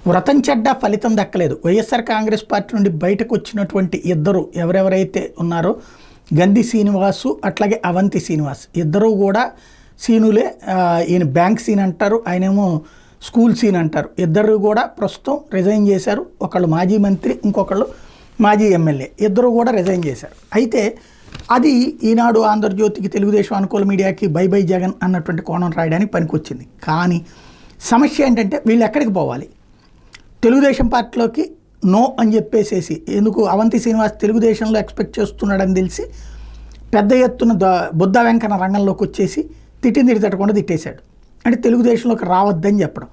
వ్రతం చెడ్డ ఫలితం దక్కలేదు. వైఎస్ఆర్ కాంగ్రెస్ పార్టీ నుండి బయటకు వచ్చినటువంటి ఇద్దరు ఎవరెవరైతే ఉన్నారో గంధి శ్రీనివాసు అట్లాగే అవంతి శ్రీనివాస్ ఇద్దరూ కూడా సీనులే. ఈయన బ్యాంక్ సీన్ అంటారు, ఆయనేమో స్కూల్ సీన్ అంటారు. ఇద్దరు కూడా ప్రస్తుతం రిజైన్ చేశారు. ఒకళ్ళు మాజీ మంత్రి, ఇంకొకళ్ళు మాజీ ఎమ్మెల్యే. ఇద్దరు కూడా రిజైన్ చేశారు. అయితే అది ఈనాడు, ఆంధ్రజ్యోతికి, తెలుగుదేశం అనుకూల మీడియాకి బై బై జగన్ అన్నటువంటి కోణం రాయడానికి పనికొచ్చింది. కానీ సమస్య ఏంటంటే వీళ్ళు ఎక్కడికి పోవాలి? తెలుగుదేశం పార్టీలోకి నో అని చెప్పేసేసి, ఎందుకు అవంతి శ్రీనివాస్ తెలుగుదేశంలో ఎక్స్పెక్ట్ చేస్తున్నాడని తెలిసి పెద్ద ఎత్తున బుద్ధ వెంకన్న రంగంలోకి వచ్చేసి తిట్టింది తిట్టకుండా తిట్టేశాడు. అంటే తెలుగుదేశంలోకి రావద్దని చెప్పడం.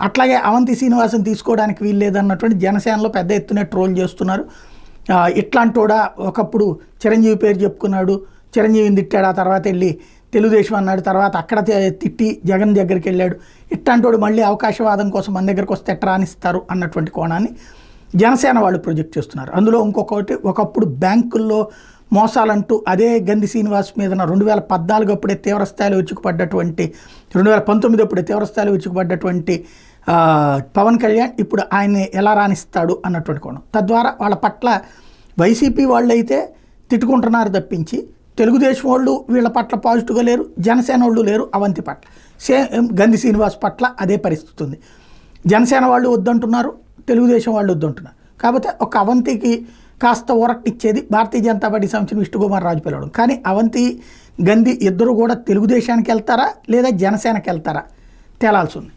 అట్లాగే అవంతి శ్రీనివాసం తీసుకోవడానికి వీలు లేదన్నటువంటి జనసేనలో పెద్ద ఎత్తున ట్రోల్ చేస్తున్నారు. ఇట్లాంటోడా ఒకప్పుడు చిరంజీవి పేరు చెప్పుకున్నాడు, చిరంజీవిని తిట్టాడు, ఆ తర్వాత వెళ్ళి తెలుగుదేశం అన్నాడు, తర్వాత అక్కడ తిట్టి జగన్ దగ్గరికి వెళ్ళాడు. ఇట్లాంటోడు మళ్ళీ అవకాశవాదం కోసం మన దగ్గరకు వస్తే ఎట్లా రాణిస్తారు అన్నటువంటి కోణాన్ని జనసేన వాళ్ళు ప్రొజెక్ట్ చేస్తున్నారు. అందులో ఇంకొకటి, ఒకప్పుడు బ్యాంకుల్లో మోసాలంటూ అదే గంధి శ్రీనివాస్ మీద 2014 అప్పుడే తీవ్రస్థాయిలో విరుచుకుపడ్డటువంటి, 2019 అప్పుడే తీవ్రస్థాయిలో విరుచుకుపడ్డటువంటి పవన్ కళ్యాణ్ ఇప్పుడు ఆయన్ని ఎలా రాణిస్తాడు అన్నటువంటి కోణం. తద్వారా వాళ్ళ పట్ల వైసీపీ వాళ్ళు అయితే తిట్టుకుంటున్నారు తప్పించి తెలుగుదేశం వాళ్ళు వీళ్ళ పట్ల పాజిటివ్గా లేరు, జనసేన వాళ్ళు లేరు. అవంతి పట్ల సేమ్ గంధి శ్రీనివాస్ పట్ల అదే పరిస్థితి ఉంది. జనసేన వాళ్ళు వద్దంటున్నారు, తెలుగుదేశం వాళ్ళు వద్దంటున్నారు. కాకపోతే ఒక అవంతికి కాస్త ఊరట్టిచ్చేది భారతీయ జనతా పార్టీ సంబంధించిన విష్ణుకుమార్ రాజు పిలవడం. కానీ అవంతి, గంధి ఇద్దరు కూడా తెలుగుదేశానికి వెళ్తారా లేదా జనసేనకి వెళ్తారా తేలాల్సి ఉంది.